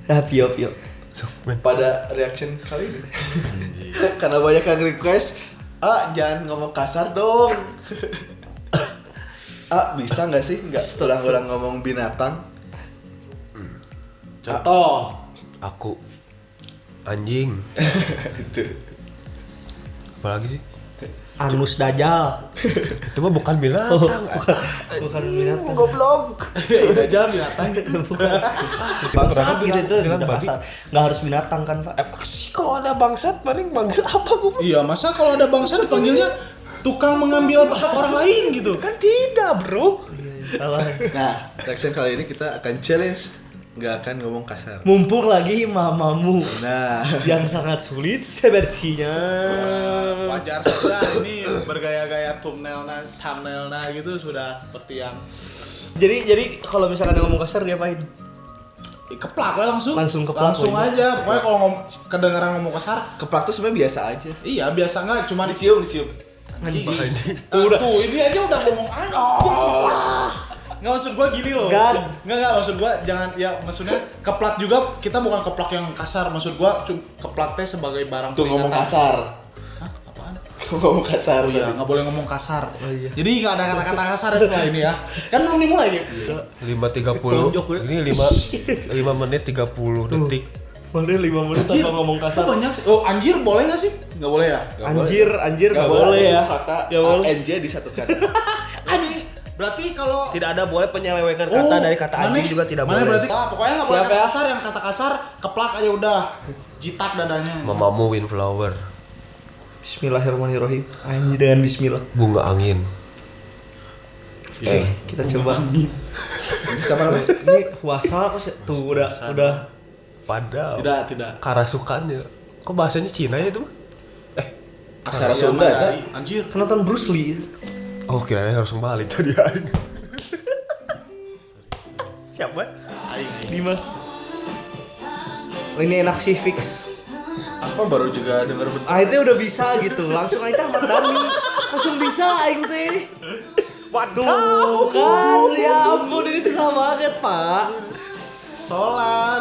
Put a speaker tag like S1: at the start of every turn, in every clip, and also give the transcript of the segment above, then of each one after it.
S1: Pio.
S2: Pada reaction kali ini. Karena banyak yang request, jangan ngomong kasar dong. Bisa nggak sih nggak ulang-ulang ngomong binatang?
S3: Contoh, aku anjing.
S2: Itu.
S1: Oh.
S3: Apalagi sih?
S1: Anus Dajjal.
S3: Itu mah bukan binatang.
S1: Bukan binatang.
S3: Goblok.
S2: Dajjal binatang gitu.
S1: Bangsat gitu itu
S3: bilang
S1: udah
S3: babi.
S1: kasar. Nggak harus binatang kan, Pak?
S3: Sih kalau ada bangsat paling manggil apa gue?
S4: Iya, masa kalau ada bangsa dipanggilnya tukang mengambil hak orang lain gitu?
S3: Kan tidak, bro.
S1: Salah.
S2: Nah, reaction kali ini kita akan challenge nggak akan ngomong kasar.
S1: Mumpung lagi mamamu
S2: Nah,
S1: yang sangat sulit sepertinya.
S4: Wajar saja ini bergaya-gaya thumbnailnya gitu sudah seperti yang
S1: Jadi kalau misalkan dia ngomong kasar dia apain?
S4: keplak we langsung.
S1: Langsung keplak,
S4: Langsung
S1: woy.
S4: aja. Pokoknya kalau kedengaran ngomong kasar,
S2: keplak tuh sebenarnya biasa aja.
S4: iya biasa nggak cuma
S2: Dicium.
S1: Anjing.
S4: Udah. Tuh, ini aja udah ngomong anjing. Nggak, maksud gua gini loh.
S1: Gan.
S4: Nggak, maksud gua jangan, ya maksudnya keplak juga, kita bukan keplak yang kasar. Maksud gua keplak teh sebagai barang
S2: Tuh ngomong
S4: peringatan.
S2: kasar.
S4: Hah? Apaan?
S2: Ngomong kasar.
S4: Oh iya, nggak boleh ngomong kasar. Jadi nggak ada kata-kata kasar setelah ini ya. Kan belum dimulai nih.
S3: 5.30.
S1: Tonjok, bro.
S3: Ini 5 menit 30 detik.
S1: Mana 5 menit tanpa ngomong kasar.
S4: Kok banyak sih? Oh, anjir boleh nggak sih? Nggak boleh ya?
S1: Anjir nggak boleh ya.
S2: Kata
S1: Nggak boleh.
S2: ANJ di satu kata.
S4: Anjir. Berarti kalau
S3: Tidak ada boleh penyelewengan kata dari kata anjing juga tidak
S4: mana
S3: boleh.
S4: berarti pokoknya nggak boleh
S1: Siapa
S4: kata
S1: ya?
S4: kasar, yang kata kasar keplak aja udah. Jitak dadanya.
S3: Mamamu windflower,
S1: Bismillahirrahmanirrahim. Anjir dengan bismillah.
S3: bunga angin.
S1: Kita coba.
S2: Siapa namanya?
S1: Ini puasa kok tuh udah
S3: Padahal
S4: Tidak.
S3: karasukannya. Kok bahasanya Cina ya itu?
S2: Aksara
S4: Iya,
S2: Sunda ada.
S4: Mandarin. Anjir.
S1: kan nonton Bruce Lee.
S3: Oh, kirain harus kembali tadi aing. Siapa?
S1: Dimas. Ini enak sih fix.
S2: Apa baru juga denger bentuk.
S1: Itu udah bisa gitu. Langsung aja Ahmad Dhani. Langsung bisa aing teh. Waduh, kan ya ampun ini susah banget, Pak.
S4: Solar.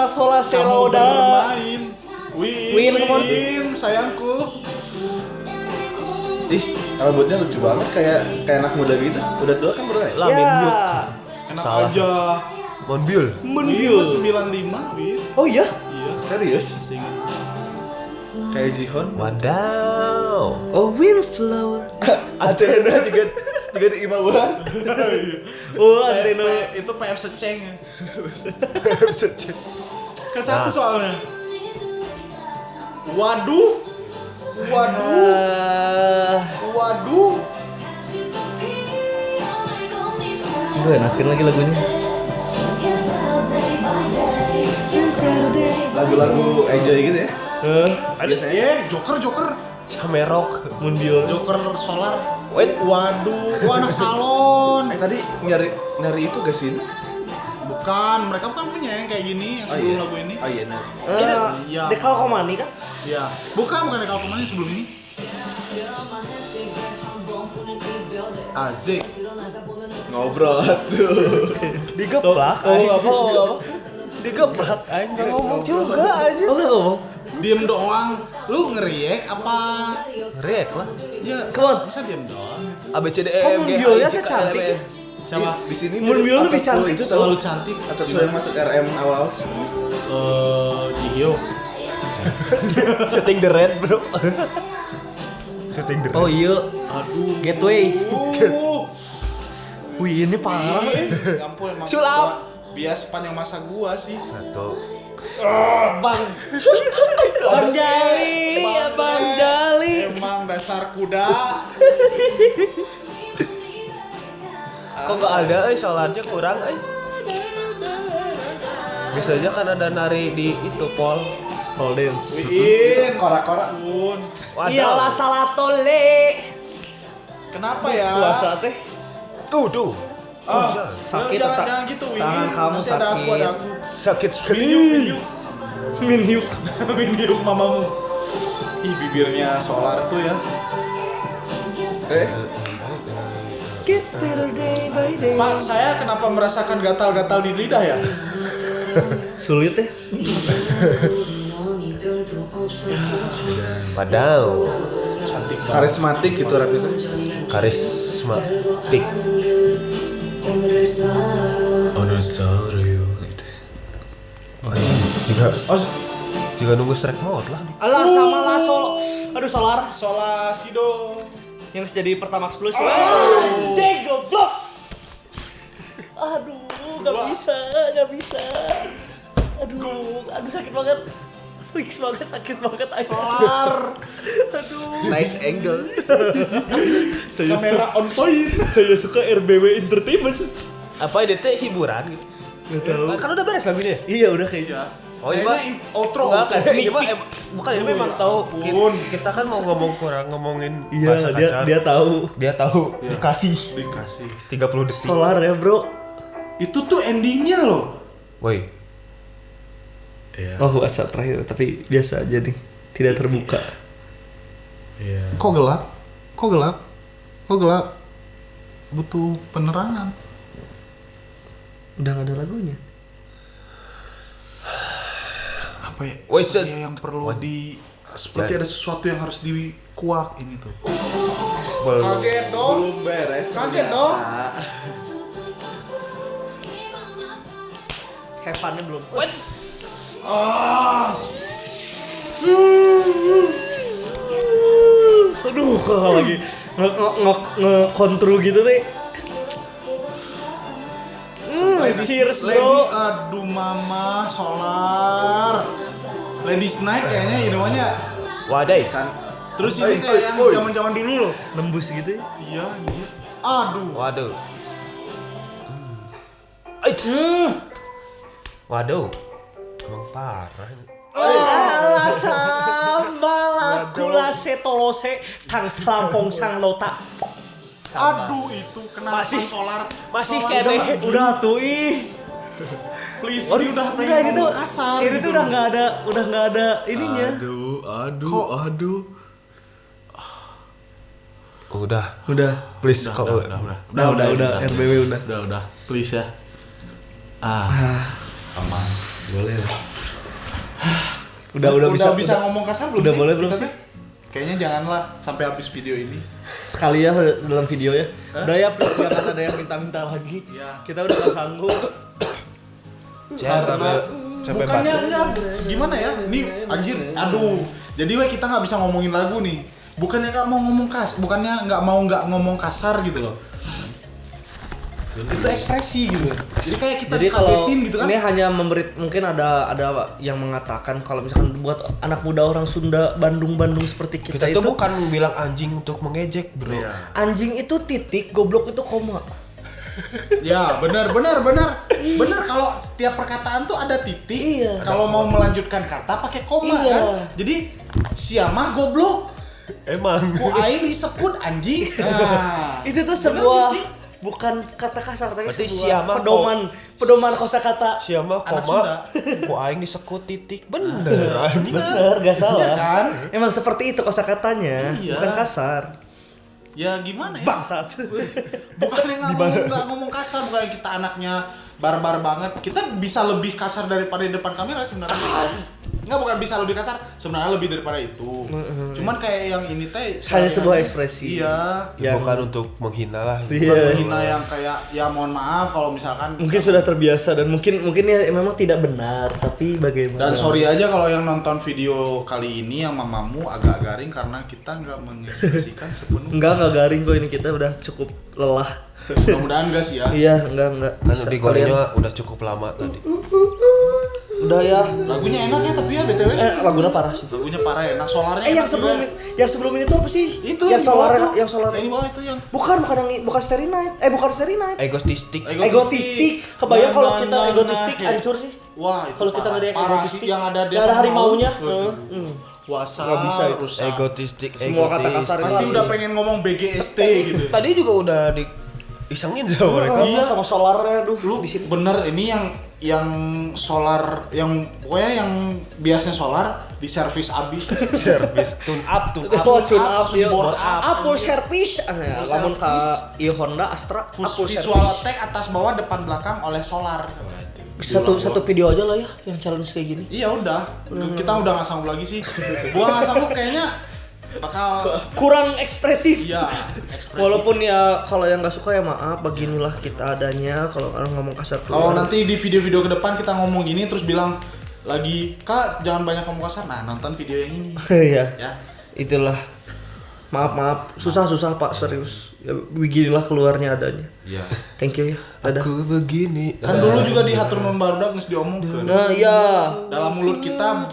S1: Sola
S4: Kamu
S1: seloda.
S4: bermain.
S1: Win, come on.
S4: Win, sayangku.
S2: Ih, rambutnya lucu banget kayak anak muda gitu. Udah tua kan bro ya?
S3: Lamin Yuk.
S4: Enak
S3: Salah.
S4: aja.
S3: Monbiul.
S1: Mendiul.
S4: Win 95, Win.
S1: Oh iya?
S4: Iya.
S2: Serius?
S4: Singin.
S2: Kayak Jihon.
S3: Wadaw.
S1: Oh windflower.
S2: Antena juga di imam orang.
S1: Oh antena.
S4: Itu PF seceng. Ke satu soalnya. Waduh.
S1: Gue enakin lagi lagunya.
S2: Lagu-lagu enjoy gitu ya.
S4: Biasanya Joker.
S3: Camerok.
S1: Mundial.
S4: Joker solar. Waduh, gua anak salon.
S2: Tadi nyari itu gak sih?
S4: Bukan, mereka kan punya yang kayak gini yang sebelum lagu ini.
S2: Oh iya, nah.
S4: Iya.
S1: Dekal Komani kan?
S4: Iya. Bukan Kalkumannya sebelum ini. Azik.
S2: Ngobrol tuh.
S3: Digeplak
S1: Oh
S3: aing.
S1: apa?
S3: Digeplak aing enggak ngomong juga anjing.
S1: Oh nggak ngomong?
S4: Diem doang. Lu ngeriak apa?
S3: Reak lah.
S4: Ya,
S1: Come on.
S4: masa diem doang?
S3: ABCDE
S1: Kok Mundialnya saya cantik ya?
S4: Siapa?
S2: Di sini
S1: Mundial lebih cantik.
S2: itu
S4: Selalu
S2: selalu
S4: cantik.
S2: atau yang masuk RM awal.
S4: Jihyo.
S3: Shooting the red, bro. Shooting the red.
S1: Oh iya.
S4: Aduh.
S1: Gateway.
S4: Uh.
S1: Wih ini parah.
S4: Ya ampun, emang
S3: Sulap.
S4: bias sepanjang masa gua sih.
S3: Satu.
S1: Bang. Bang Jali. Bang Jali.
S4: Emang dasar kuda.
S3: Kok nggak ada sholatnya kurang biasanya kan ada nari di itu pol
S1: dance.
S4: Win.
S2: Kora-kora.
S4: Pun.
S1: Iyalah salah tole.
S4: Kenapa ya?
S1: Puasa teh.
S3: tuh
S1: Sakit
S4: jangan,
S1: tak-
S4: jangan gitu, Win.
S1: tangan kamu
S4: Nanti ada aku,
S1: sakit.
S4: ada aku.
S3: sakit sekali
S1: Minhyuk.
S4: Minum mamamu. Ih, bibirnya solar tuh ya.
S1: Get better day by day.
S4: Pak, saya kenapa merasakan gatal-gatal di lidah ya?
S1: Sulit ya.
S3: Padahal
S4: Cantik banget.
S2: Karismatik gitu rap itu.
S3: karismatik. Jika nunggu strike mode lah.
S1: Alah sama lah solo. Aduh Solar.
S4: Solasido.
S1: Yang jadi Pertamax Plus. Anjing goblok. Aduh, gak bisa. Aduh sakit banget. Fix banget, sakit banget aja.
S4: Solar.
S1: Aduh.
S2: Nice angle.
S4: Kamera on point.
S1: Saya suka RBW Entertainment.
S3: Apa ini teh hiburan gitu?
S1: Gak tahu.
S3: Kan udah beres lagunya.
S1: Iya udah kayaknya.
S3: Oh iya,
S4: Kayaknya outro.
S3: enggak kan ini mah bukan ini memang tahu
S4: Pun.
S3: kita kan mau ngomongin
S1: Iya,
S3: bahasa kasar.
S1: dia tahu.
S3: Dia tahu dikasih
S4: Dikasih.
S3: 30 detik.
S1: Solar ya, Bro.
S4: Itu tuh endingnya loh.
S3: Woi,
S1: Oh, WhatsApp terakhir, tapi biasa aja nih. Tidak terbuka.
S4: Kok gelap? Butuh penerangan.
S1: Udah gak ada lagunya.
S4: Apa ya?
S3: Woi,
S4: Apa ya yang perlu seperti ada sesuatu yang harus dikuak ini tuh. Kaget dong.
S2: Belum beres.
S4: Kaget dong.
S1: Have fun-nya belum. Aduh, kalau lagi nge-kontru gitu deh. Cheers, bro.
S4: Aduh mama, Solar. Ladies Night kayaknya ini namanya.
S3: wadai.
S4: Terus ini kayak yang zaman-zaman dulu loh.
S1: Nembus gitu ya.
S4: Iya, anjir. Aduh.
S3: Waduh. Waduh. Emang parah.
S1: Alah sambalah kula setolose kang selampong sang lota.
S4: Aduh itu kenapa
S1: Masih-
S4: Solar
S1: Masih
S4: Solar
S1: kene udah tuh ih.
S4: please
S1: Waduh,
S4: ini udah
S1: udah
S4: pengen
S1: gitu.
S4: ngomong kasar
S1: Ini
S4: gitu
S1: tuh udah
S4: loh.
S1: nggak ada ininya.
S2: Aduh.
S3: Udah.
S1: Udah.
S3: Please kalau
S1: Udah, RBW udah.
S4: Udah, please ya. Aman.
S2: Boleh lah.
S1: Udah
S4: bisa ngomong kasar belum
S1: udah
S4: sih?
S1: boleh belum
S4: Kita
S1: sih?
S4: teh? Kayaknya janganlah sampai habis video ini.
S1: Sekali ya dalam video ya. Udah ya, please jangan ada yang minta-minta lagi.
S4: Iya.
S1: Kita udah gak sanggup.
S3: sampai
S4: Bukannya
S3: batuk.
S4: enggak, gimana ya? Nih anjir, aduh. Jadi kita nggak bisa ngomongin lagu nih. Bukannya nggak mau ngomong bukannya nggak ngomong kasar gitu loh. Itu ekspresi gitu. Jadi kayak kita
S1: Jadi kalau
S4: kagetin gitu kan.
S1: ini hanya memberi, mungkin ada yang mengatakan kalau misalkan buat anak muda orang Sunda Bandung seperti kita,
S3: Kita
S1: itu
S3: tuh bukan bilang anjing untuk mengejek, bro.
S4: Iya.
S1: anjing itu titik, goblok itu koma.
S4: Ya, benar. Kalau setiap perkataan tuh ada titik.
S1: Iya.
S4: Kalau mau melanjutkan kata pakai koma
S1: Iya.
S4: kan. Jadi siamah goblok.
S3: Emang.
S4: Ku aing disekut anjing. Nah.
S1: Itu tuh
S4: Bener
S1: sebuah
S4: gak sih?
S1: bukan kata kasar tapi
S3: Berarti
S1: sebuah
S3: siamah
S1: pedoman kosakata.
S3: Siapa
S4: Anak
S3: koma?
S4: Sunda.
S3: Ku aing disekut titik. Bener anjing.
S1: Bener, gak salah.
S4: Iya kan?
S1: Emang seperti itu kosakatanya,
S4: Iya.
S1: bukan kasar.
S4: Ya gimana ya?
S1: Bangsat.
S4: Bukan yang nggak ngomong kasar, bukan yang kita anaknya barbar banget. Kita bisa lebih kasar daripada di depan kamera sebenarnya. Enggak, bukan bisa lebih kasar, sebenarnya lebih daripada itu. Cuman kayak yang ini teh
S1: Hanya sebuah ekspresi.
S4: Iya.
S1: Yang-
S3: Bukan untuk menghina lah.
S1: Iya.
S4: Bukan menghina yang kayak ya mohon maaf kalau misalkan
S1: Mungkin sudah terbiasa dan mungkin ya memang tidak benar, tapi bagaimana?
S4: dan sorry aja kalau yang nonton video kali ini yang mamamu agak garing karena kita nggak mengekspresikan sepenuhnya.
S1: Enggak garing kok, ini kita udah cukup lelah.
S4: Mudah-mudahan enggak sih ya.
S1: Iya, enggak.
S3: Kan
S1: Bisa.
S3: digorengnya udah cukup lama tadi.
S1: Udah ya.
S4: Lagunya enak ya tapi ya BTW.
S1: Lagunya parah sih.
S4: Lagunya parah ya. Nah, solarnya
S1: Yang
S4: enak
S1: sebelum
S4: juga.
S1: yang sebelum ini tuh apa sih?
S4: Itu
S1: yang
S4: di
S1: solar
S4: bawah tuh.
S1: yang solar.
S4: Ini bawah itu yang
S1: Bukan Starry Night. Bukan Starry Night.
S3: Egoistik.
S1: Egotistik. Kebayang kalau kita egotistik hancur sih.
S4: Wah, itu
S1: Kalau kita
S4: parah.
S1: ngeri
S4: Parah
S1: egotistik
S4: sih yang ada
S1: yang ada harimaunya.
S4: Heeh. Puasa
S1: Nggak bisa itu.
S4: rusak.
S3: Egoistik.
S1: Semua kata kasar
S4: Pasti
S1: itu.
S4: udah pengen ngomong BGST gitu.
S3: Tadi juga udah isengin sama mereka.
S1: Iya, sama solarnya aduh.
S4: Lu
S1: Di sini.
S4: bener ini yang solar yang pokoknya yang biasanya solar di servis abis.
S3: Servis tune up.
S1: Oh, tune up,
S4: langsung
S1: iya.
S4: board up.
S1: Apple service. Lamun ka ieu Honda Astra, Apple
S4: Visual
S1: service.
S4: tag atas bawah depan belakang oleh solar.
S1: Satu video aja lah ya yang challenge kayak gini.
S4: Iya udah, kita udah nggak sanggup lagi sih. Gua nggak sanggup kayaknya bakal
S1: Kurang ekspresif.
S4: iya ekspresif.
S1: Walaupun ya kalau yang nggak suka ya maaf, beginilah kita adanya. Kalau orang ngomong kasar
S4: Kalau
S1: keluar.
S4: nanti di video-video ke depan kita ngomong gini terus bilang lagi, Kak jangan banyak ngomong kasar. Nah nonton video yang ini.
S1: Iya.
S4: Ya.
S1: Itulah. Maaf, susah Pak, serius. Ya, beginilah keluarnya adanya.
S4: Iya.
S1: Thank you ya. Dadah.
S3: Aku begini.
S4: Kan dulu juga di hatur nun barudak geus diomongkeun.
S1: Nah, iya.
S4: Dalam mulut kita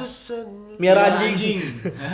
S1: Miara anjing.